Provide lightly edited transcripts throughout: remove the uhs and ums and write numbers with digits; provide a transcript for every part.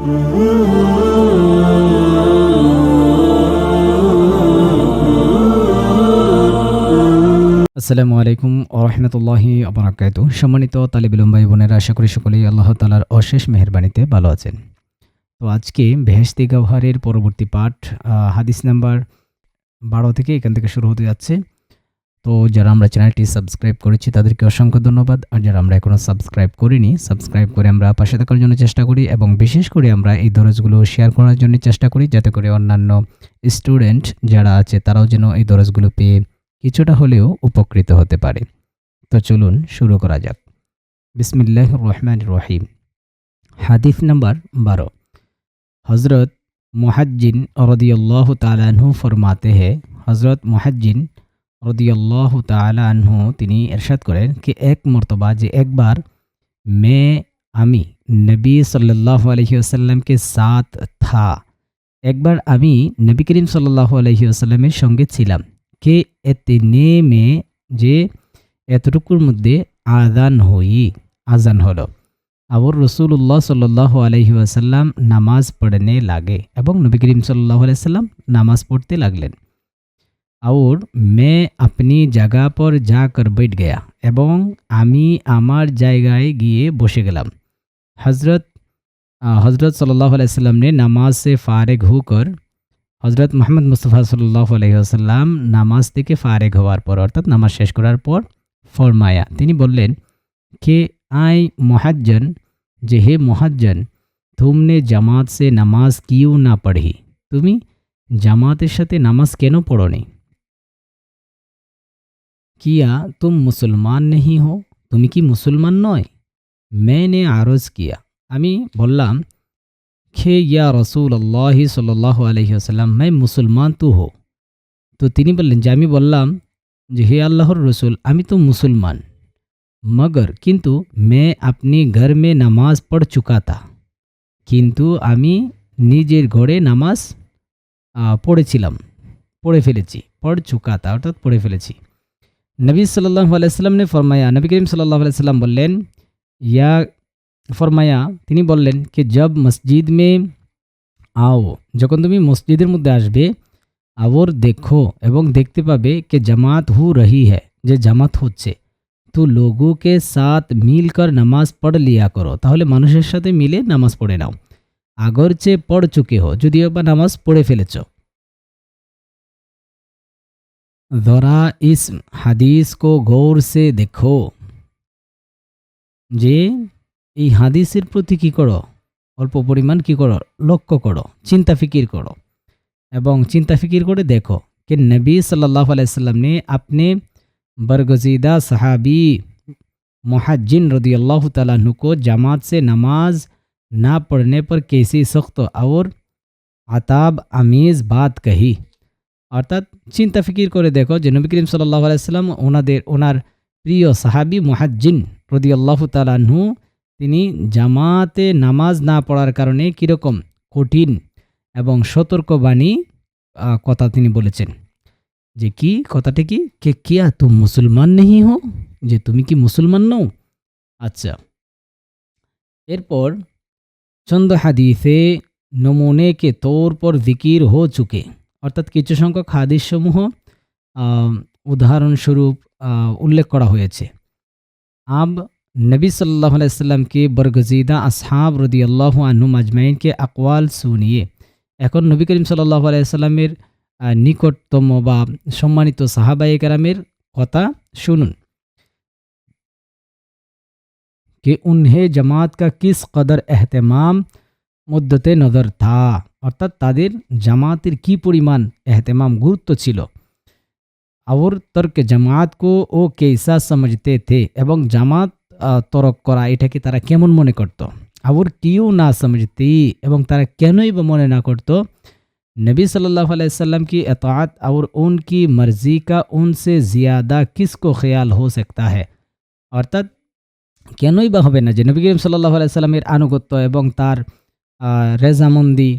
আসসালামু আলাইকুম ওয়া রাহমাতুল্লাহি ওয়া বারাকাতুহু। সম্মানিত তালিবে ইলম ভাই বোনেরা, আশা করি সকলেই আল্লাহ তাআলার অশেষ মেহেরবানিতে ভালো আছেন। তো আজকে বেহেশতি গাওহারের পরবর্তী পাঠ হাদিস নাম্বার 12 থেকে এখান থেকে শুরু হতে যাচ্ছে। তো যারা আমরা চ্যানেলটি সাবস্ক্রাইব করেছি তাদেরকে অসংখ্য ধন্যবাদ। আর যারা আমরা এখনো সাবস্ক্রাইব করিনি, সাবস্ক্রাইব করে আমরা পাশে থাকার জন্য চেষ্টা করি এবং বিশেষ করে আমরা এই দরজগুলো শেয়ার করার জন্য চেষ্টা করি, যাতে করে অন্যান্য স্টুডেন্ট যারা আছে তারাও যেন এই দরজগুলো পেয়ে কিছুটা হলেও উপকৃত হতে পারে। তো চলুন শুরু করা যাক। বিসমিল্লাহির রহমানির রহিম। হাদিস নাম্বার 12। हज़रत मुहज्जिन रदियल्लाहु ताला अन्हु फरमाते हैं, हज़रत मुहज्जिन रदियल्लाहु ताला अन्हु তিনি ইরশাদ করেন कि एक मर्तबा যে একবার আমি नबी सल्लल्लाहु अलैहि वसल्लम के साथ था, একবার আমি নবী করিম সাল্লাল্লাহু আলাইহি ওয়াসাল্লামের সঙ্গে ছিলাম। কে এতনে মে যে এতটুকুর মধ্যে আজান হলো। और रसूलुल्लाह सल्लल्लाहु अलैहि वसल्लम नामाज पढ़ने लगे এবং নবী করিম সাল্লাল্লাহু আলাইহি ওয়াসাল্লাম নামাজ পড়তে লাগলেন। और मैं अपनी जगह पर जाकर बैठ गया এবং আমি আমার জায়গায় গিয়ে বসে গেলাম। हज़रत सल्लल्लाहु अलैहि वसल्लम ने नमाज से फारिग होकर হজরত মুহাম্মদ মুস্তাফা সাল্লাল্লাহু আলাইহি ওয়াসাল্লাম নামাজ থেকে ফারেগ হওয়ার পর অর্থাৎ নামাজ শেষ করার পর ফরমায়া তিনি বললেন কে আই মুহাজ্জন যে হে মুহাজ্জন তুমনে জামাত সে নামাজ কিউ না পড়ি, তুমি জামাতের সাথে নামাজ কেন পড়োনি? কিয়া তুম মুসলমান নেহি হো, তুমি কি মুসলমান নয়? मैंने আরজ কিয়া, আমি বললাম खे या रसूल अल्लाह सल्लल्लाहु अलैहि वसल्लम मैं मुसलमान तो हो, तो তিনি বললেন যে আমি বললাম যে হে আল্লাহর রসুল আমি তো মুসলমান, मगर किंतु मैं अपने घर में नमाज पढ़ चुका था, কিন্তু আমি নিজের ঘরে নামাজ পড়ে ফেলেছি। পড় চুকা তা অর্থাৎ পড়ে ফেলেছি। নবী সাল্লাল্লাহু আলাইহি ওয়াসাল্লাম ने फरमाया, নবী করিম সাল্লাল্লাহু আলাইহি ওয়াসাল্লাম বললেন या फरमाया তিনি বললেন कि जब मस्जिद में आओ, যখন তুমি মসজিদের মধ্যে আসবে, और देखो এবং দেখতে পাবে कि जमात हो रही है, যে জামাত হচ্ছে, তো लोगों के साथ मिलकर नमाज पढ़ लिया करो, তাহলে মানুষের সাথে মিলে নামাজ পড়ে নাও। আগরচে পড় চুকে হো, যদিও বা নামাজ পড়ে ফেলেছ। जरा इस হাদিস को गौर से देखो, যে এই হাদিসের প্রতি কী করো, অল্প পরিমাণ কী করো, লক্ষ্য করো, চিন্তা ফিকির করো এবং চিন্তা ফিকির করে দেখো कि नबी सल्लल्लाहु अलैहि वसल्लम ने अपने बरगज़ीदा सहाबी मुहज्जिन रदियल्लाहु ताला अन्हु को जमात से नमाज ना पढ़ने पर कैसी सख्त और আতাব আমিজ বাত কহি। অর্থাৎ চিন্তা ফিকির করে দেখো যে নবী করিম সাল্লাল্লাহু আলাইহি ওয়াসাল্লাম ওনার প্রিয় সাহাবি মুহজ্জিন রদিয়াল্লাহু তাআলা আনহু তিনি জামাতে নামাজ না পড়ার কারণে কীরকম কঠিন এবং সতর্কবাণী কথা তিনি বলেছেন। যে কি কথাটি কি কে কিয়া তুম মুসলমান নেহি হো, যে তুমি কি মুসলমান নও? আচ্ছা, এরপর চন্দ হাদিসে নমুনে কে তৌর পর জিকির হো চুকে, অর্থাৎ কিছু সংখ্যক হাদিসসমূহ উদাহরণস্বরূপ উল্লেখ করা হয়েছে। আব नबी सल्लल्लाहु अलैहि वसल्लम के बरगज़ीदा আসহাব রদিয়াল্লাহু আনহুম আজমাইন के अक़वाल सुनिए, এখন নবী করিম সাল্লাল্লাহু আলাইহি ওয়াসাল্লামের নিকটতম বা সম্মানিত সাহাবায়ে কেরামের কথা শুনুন। कि उन्हें जमात का किस कदर एहतमाम मुद्दते नज़र था, অর্থাৎ তাদের জামাতের কি পরিমাণ এহতেমাম গুরুত্ব ছিল। और तर्क जमात को वो कैसा समझते थे, এবং জামাত তরক করা এটাকে তারা কেমন মনে করত। और क्यों ना समझती, এবং তারা কেনই বা মনে না করত। नबी सल्लल्लाहु अलैहि वसल्लम की अताअत और उनकी मर्ज़ी का उनसे ज़्यादा किसको ख्याल हो सकता है, অর্থাৎ কেনই বা হবে না যে নবী করিম সাল্লাল্লাহু আলাইহি ওয়াসাল্লামের আনুগত্য এবং তার রেজামন্দি,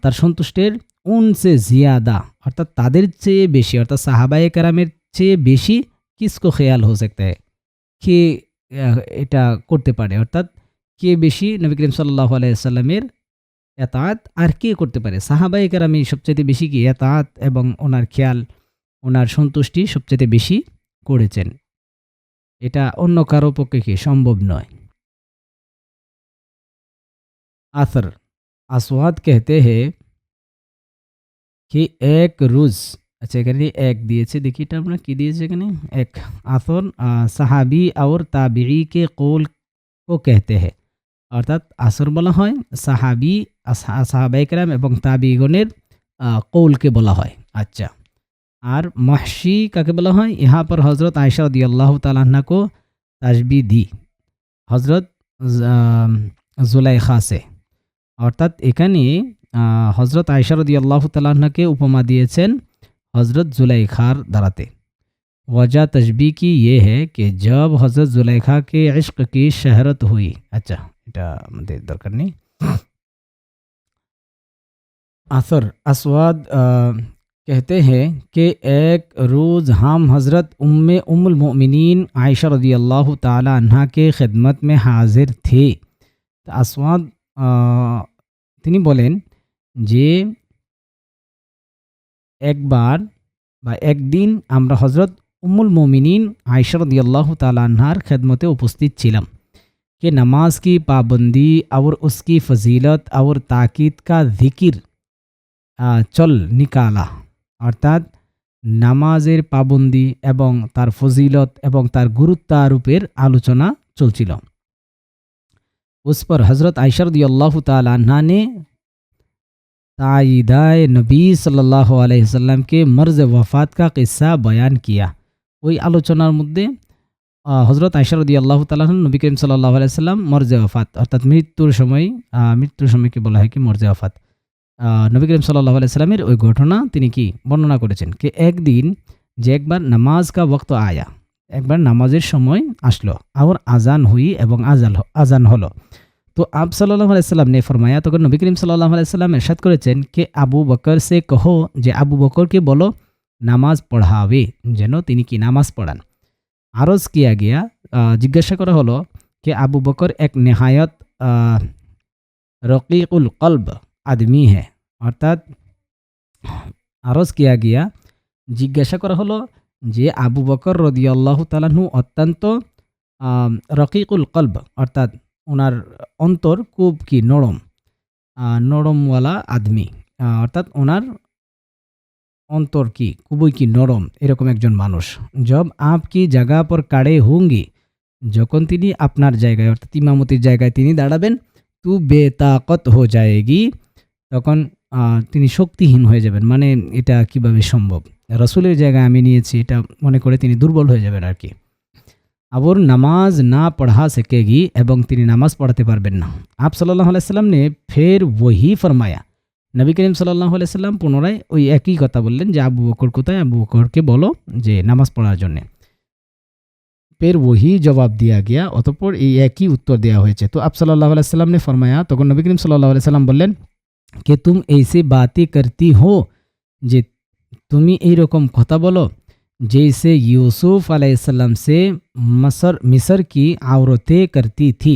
তার সন্তুষ্টের উনসে জিয়াদা অর্থাৎ তাদের চেয়ে বেশি, অর্থাৎ সাহাবায়ে কেরামের চেয়ে বেশি কিসকো খেয়াল হো सकता है, কে এটা করতে পারে, অর্থাৎ কে বেশি নবী করিম সাল্লাল্লাহু আলাইহি সাল্লামের এতাআত আর কে করতে পারে? সাহাবায়ে কেরামই সবচাইতে বেশি কি এতাআত এবং ওনার খেয়াল, ওনার সন্তুষ্টি সবচাইতে বেশি করেছেন। এটা অন্য কারো পক্ষে কি সম্ভব নয়। আসর আসওয়াদ कहते हैं कि एक रोज़ আচ্ছা এখানে এক দিয়েছে দেখি এটা আমরা কি দিয়েছে এখানে? এক আসর সাহাবী और তাবিঈ के कौल को कहते हैं। অর্থাৎ আসর বলা হয় সাহাবী সাহাবায়ে কেরাম এবং তাবিঈগণের কৌলকে বলা হয়। আচ্ছা। আর মাহশি কাকে বলা হয়? यहाँ पर हज़रत आयशा रदियल्लाहु ताला अन्हा को तशबीह दी हज़रत जुलाइखा से। অর্থাৎ এখানে হযরত আয়েশা রাদিয়াল্লাহু তাআলা আনহাকে উপমা দিয়েছেন হযরত जुलाइखाর দ্বারাতে। वजह तशबीह की ये है कि जब हज़रत जुलाइखा के इश्क की शहरत हुई। अच्छा এটা আমাদের দরকার নেই। असर असवाद कहते हैं कि एक रोज़ हम हज़रत उम्मुल मोमिनीन आयशा रदियल्लाहु ताला अन्हा के खिदमत में हाजिर थे। तो আসওয়াদ তিনি বলেন যে একবার বা একদিন আমরা হজরত উম্মুল मोमिनीन आयशा रदियल्लाहु ताला अन्हार खिदमते उपस्थित ছিলাম कि नमाज की पाबंदी और उसकी फजीलत और ताकीद का जिक्र চল নিকালা। অর্থাৎ নামাজের পাবন্দি এবং তার ফজিলত এবং তার গুরুত্বারোপের আলোচনা চলছিল। उस पर हज़रत आयशा रदियल्लाहु ताला अन्हा ने ताईदाए नबी सल्लल्लाहु अलैहि वसल्लम के मर्ज वफ़ात का किस्सा बयान किया। ওই আলোচনার মধ্যে হযরত আয়েশা রাদিয়াল্লাহু তাআলা আনহা নবী করিম সাল্লাল্লাহু আলাইহি ওয়াসাল্লাম মর্জে ওয়াফাত অর্থাৎ মৃত্যুর সময়কে বলা হয় কি মর্জে ওয়াফাত। নবী করিম সাল্লাল্লাহু আলাইহি ওয়াসাল্লামের ওই ঘটনা তিনি কি বর্ণনা করেছেন कि একদিন যে একবার নামাজ কা ওয়াক্ত আয়া একবার নামাজের সময় আসলো और আজান हुई এবং আজান হলো। तो आप सल्लल्लाहु अलैहि वसल्लम ने फरमाया तখন নবী করিম সাল্লাল্লাহু আলাইহি ওয়াসাল্লাম इरशाद করেছেন कि আবু বকর से कहो যে আবু বকরকে বলো নামাজ পড়াবে যেন তিনি কি নামাজ পড়ান। আরজ কিয়া গিয়া জিজ্ঞাসা করা হলো कि আবু বকর এক নেহায়ত রকিকুল কলব আদমি है। অর্থাৎ আরজ কিয়া গিয়া জিজ্ঞাসা করা হলো যে আবু বকর রাদিয়াল্লাহু তাআলা আনহু অত্যন্ত রকিকুল কলব অর্থাৎ ওনার অন্তর খুব কি নরম নরমওয়ালা আদমি অর্থাৎ ওনার অন্তর কি খুবই কি নরম এরকম একজন মানুষ। জব আপ কি জায়গা পর কাড়ে হোঙ্গি যখন তিনি আপনার জায়গায় অর্থাৎ ইমামতির জায়গায় তিনি দাঁড়াবেন তু বেতাকত হো যায়গি তখন তিনি শক্তিহীন হয়ে যাবেন। মানে এটা কিভাবে সম্ভব? রাসূলের জায়গায় আমি নিয়েছি এটা মনে করে তিনি দুর্বল হয়ে যাবেন আর কি। আবার নামাজ না পড়া सकेगी এবং তিনি নামাজ পড়াতে পারবেন না। आप सल्लल्लाहु अलैहि वसल्लम ने फिर वही फरमाया। নবী করিম সাল্লাল্লাহু আলাইহি সাল্লাম পুনরায় ওই একই কথা বললেন যে আবু বকর কোথায়? আবু বকরকে বলো যে নামাজ পড়ার জন্য। फिर वही जवाब दिया गया অতঃপর এই একই উত্তর দেওয়া হয়েছে। তো आप सल्लल्लाहु अलैहि वसल्लम ने फरमाया তখন নবী করিম সাল্লাল্লাহু আলাইহি সাল্লাম বললেন कि तुम ऐसे बातें करती हो যে তুমি এই রকম কথা বলো जैसे यूसुफ अलैहिस्सलाम से मिस्र की औरतें करती थी।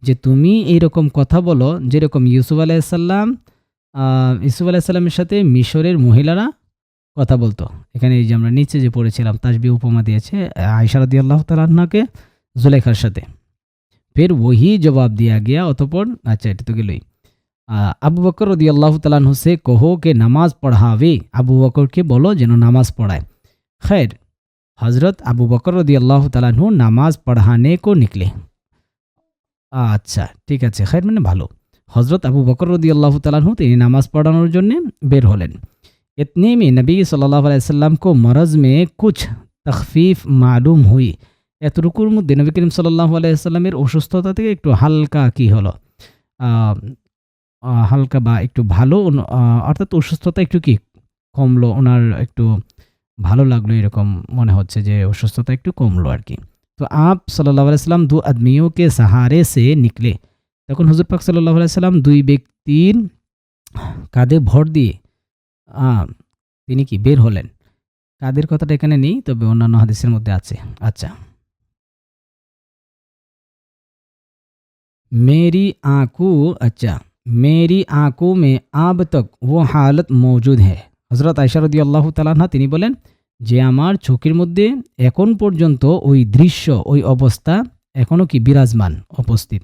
যে তুমি এইরকম কথা বলো যেরকম ইউসুফ আলাইহিসসালামের সাথে মিশরের মহিলারা কথা বলতো। এখানে এই যে আমরা নিচে যে পড়েছিলাম তাসবিহ উপমা দিয়েছে আয়েশা রাদিয়াল্লাহু তাআলা আনহাকে जुलाइखाর সাথে। फिर वही जवाब दिया गया অতঃপর আচ্ছা এটা তো গেলই। আবু বকর রাদিয়াল্লাহু তাআলা আনহু से कहो कि নামাজ পড়াবে। আবু বকরকে বলো যেন নামাজ পড়ায়। खैर हज़रत अबू बकर रदियल्लाहु ताला अन्हु नामाज पढ़ाने को निकले। আচ্ছা ঠিক আছে खैर মানে ভালো। হযরত আবু বকর রাদিয়াল্লাহু তাআলা अन्हु তিনি নামাজ পড়ানোর জন্য বের হলেন। इतने में नबी सल्लल्लाहु अलैहि वसल्लम को मरज में कुछ तखफीफ मालूम हुई। এতটুকুর মধ্যে নবী করিম সাল্লাল্লাহু আলাইহি ওয়াসাল্লামের অসুস্থতা থেকে একটু হালকা কি হলো হালকা বা একটু ভালো অর্থাৎ অসুস্থতা একটু কি কমলো ওনার একটু ভালো লাগলো এরকম মনে হচ্ছে যে অসুস্থতা একটু কমলো আর কি। তো आप सल्लल्लाहु अलैहि वसल्लम दो आदमियों के सहारे से निकले। তখন হুজুর পাক সাল্লাল্লাহু আলাইহি সাল্লাম দুই ব্যক্তির কাঁধে ভর দিয়ে তিনি কি বের হলেন। কাদের কথাটা এখানে নেই তবে অন্যান্য হাদিসের মধ্যে আছে। আচ্ছা मेरी आँखों अच्छा मेरी आँखों में अब तक वो हालत मौजूद है। হযরত আয়েশা রাদিয়াল্লাহু তাআলা আনহা তিনি বলেন যে আমার চোখের মধ্যে এখন পর্যন্ত ওই দৃশ্য ওই অবস্থা এখনও কি বিরাজমান उपस्थित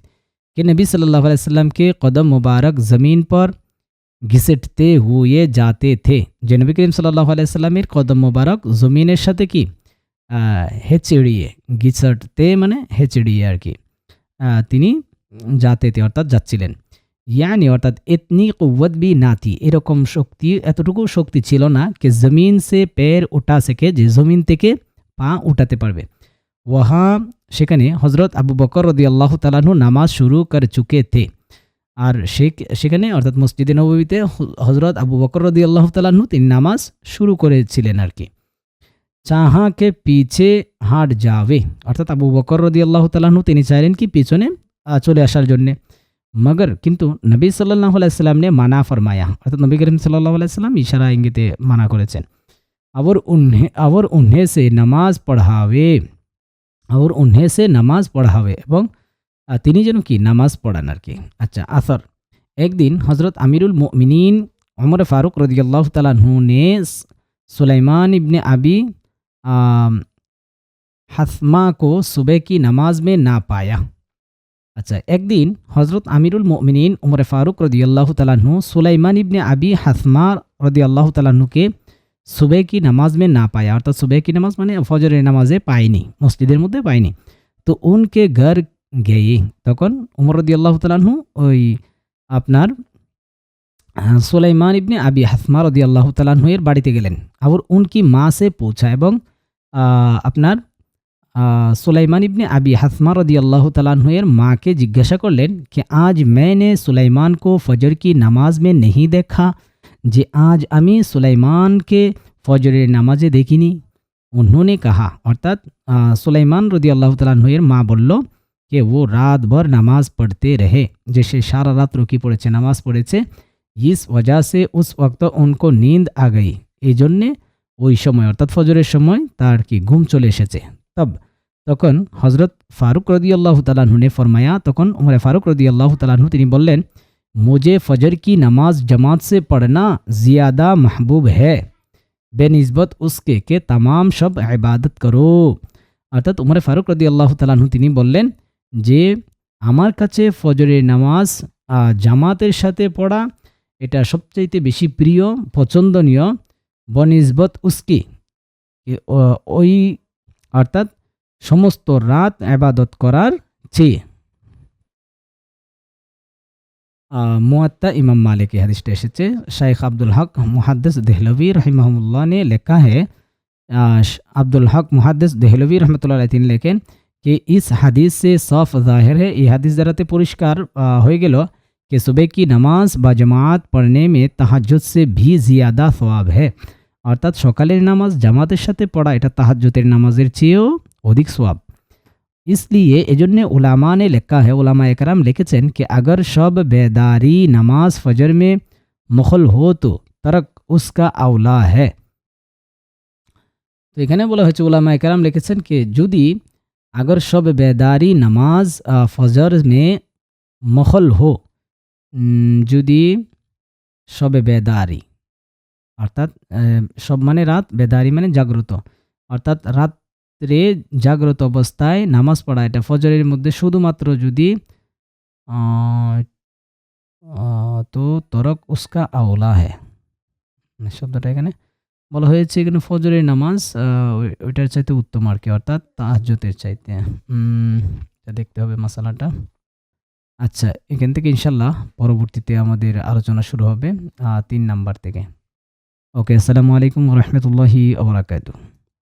कि नबी सल्लल्लाहु अलैहि वसल्लम के कदम मुबारक ज़मीन पर ঘিসেটতে হুয়ে যাতে থে যে নবী করিম সাল্লাল্লাহু আলাইহি সাল্লামের কদম মোবারক জমিনের সাথে কি হেচড়িয়ে ঘিসটতে মানে হেচড়িয়ে আর কি তিনি যাতে অর্থাৎ যাচ্ছিলেন ইয়ানি অর্থাৎ ইতনি কুव्वत भी না থি এরকম শক্তি এতটুকু শক্তি ছিল না যে জমিন সে पैर উঠা সকে যে জমিন থেকে পা উঠাতে পারবে ওহা সেখানে হযরত আবু বকর রাদিয়াল্লাহু তাআলা আনহু নামাজ শুরু করে চুকে থে আর সেখানে অর্থাৎ মসজিদে নববীতে হযরত আবু বকর রাদিয়াল্লাহু তাআলা আনহু তিনি নামাজ শুরু করেছিলেন আর কি চাহা কে পিছে হাট যাবে অর্থাৎ আবু বকর রাদিয়াল্লাহু তাআলা আনহু তিনি চাইলেন কি পিছনে চলে আসার জন্য मगर किंतु नबी सल्लल्लाहु अलैहि वसल्लम ने माना फरमाया अर्थात नबी करीम सल्लल्लाहु अलैहि वसल्लम इशारा इंगिते माना করেছেন और उन्हें से नमाज पढ़ावे और उन्हें से नमाज पढ़ावे এবং তিনি যেন কি নামাজ পড়ান আর কি আচ্ছা আসর একদিন হযরত আমিরুল মুমিনিন উমর ফারুক রাদিয়াল্লাহু তাআলা আনহু ने सुलेमान इब्ने अबी हस्मा को सुबह की नमाज में ना पाया আচ্ছা একদিন হযরত আমিরুল মুমিনিন উমর ফারুক রাদিয়াল্লাহু তাআলা আনহু সুলাইমান ইবনে আবি হাসমা রাদিয়াল্লাহু তাআলা আনহুকে সুবহ কি নামাজ में না পায়া অর্থাৎ সুবহ কি নামাজ মানে ফজরের নামাজে পায়নি মসজিদের মধ্যে পায়নি তো উনকে ঘর গিয়ে তখন উমর রাদিয়াল্লাহু তাআলা আনহু ওই আপনার সুলাইমান ইবনে আবি হাসমা রাদিয়াল্লাহু তাআলা আনহু এর বাড়িতে গেলেন আর উনকি মা से पूछा এবং আপনার सुलेमान इब्ने अबी हस्मा रदियल्लाहु ताला अन्हु एर माँ के जिज्ञासा करलें कि आज मैंने सुलेमान को फजर की नमाज में नहीं देखा जे आज अमी सुलेमान के फजर नमाजे देखिनी उन्होंने कहा अर्थात सुलेमान रदियल्लाहु ताला अन्हु एर माँ बोल्लो कि वो रात भर नमाज पढ़ते रहे जैसे सारा रात रुकी पड़े नमाज पढ़े इस वजह से उस वक्त उनको नींद आ गई এই জন্যে ওই সময় অর্থাৎ ফজরের সময় তার কি ঘুম চলে এসেছে तब তখন হযরত ফারুক রাদিয়াল্লাহু তাআলা আনহু ने फरमाया তখন উমর ফারুক রাদিয়াল্লাহু তাআলা আনহু তিনি বললেন मुझे फजर की नमाज जमात से पढ़ना ज़्यादा महबूब है बेनिस्बत उसके के तमाम शब इबादत करो অর্থাৎ উমর ফারুক রাদিয়াল্লাহু তাআলা আনহু তিনি বললেন যে আমার কাছে ফজরের নামাজ জামাতের সাথে পড়া এটা সবচাইতে বেশি প্রিয় পছন্দনীয় বনিসবত উসকি ওই অর্থাৎ সমস্ত রাত ইবাদত করার চেয়ে मुअत्ता इमाम मालिक की हदीस एसेছে शेख अब्दुल हक मुहद्दिस देहलवी रहिमाहुल्लाह ने लिखा है अब्दुल हक मुहद्दिस देहलवी रहमतुल्लाह अलैहि তিনি লেখেন कि इस हदीस से साफ जाहिर है ये हदीस দ্বারাতে পরিষ্কার হয়ে গেল कि सुबह की नमाज बजमात पढ़ने में तहज्जुद से भी ज़्यादा सवाब है অর্থাৎ সকালের নামাজ জামাতের সাথে পড়া এটা তাহাজ্জুদের নামাজের চেয়েও অধিক সওয়াব इसलिए एजन्ने उलामा ने लिखा है उलामा एकराम लिखेছেন कि अगर शब बेदारी नमाज फजर में मुखल हो तो तरक उसका औला है तो এখানে বলা হয়েছে উলামা একরাম লিখেছেন कि যদি अगर शब बेदारी नमाज फजर में मुखल हो যদি शब बेदारी অর্থাৎ সব মানে রাত বেদারি মানে জাগ্রত অর্থাৎ রাত্রে জাগ্রত অবস্থায় নামাজ পড়া এটা ফজরের মধ্যে শুধুমাত্র যদি তো তরক উসকা আওলা হ্যাঁ শব্দটা এখানে বলা হয়েছে এখানে ফজরের নামাজ ওইটার চাইতে উত্তম আর কি অর্থাৎ তাহাজ্জুদের চাইতে দেখতে হবে মাসালাটা আচ্ছা এখান থেকে ইনশাল্লাহ পরবর্তীতে আমাদের আলোচনা শুরু হবে 3 নাম্বার থেকে ওকে আসসালামু আলাইকুম ওয়া রাহমাতুল্লাহি ওয়া বারাকাতুহু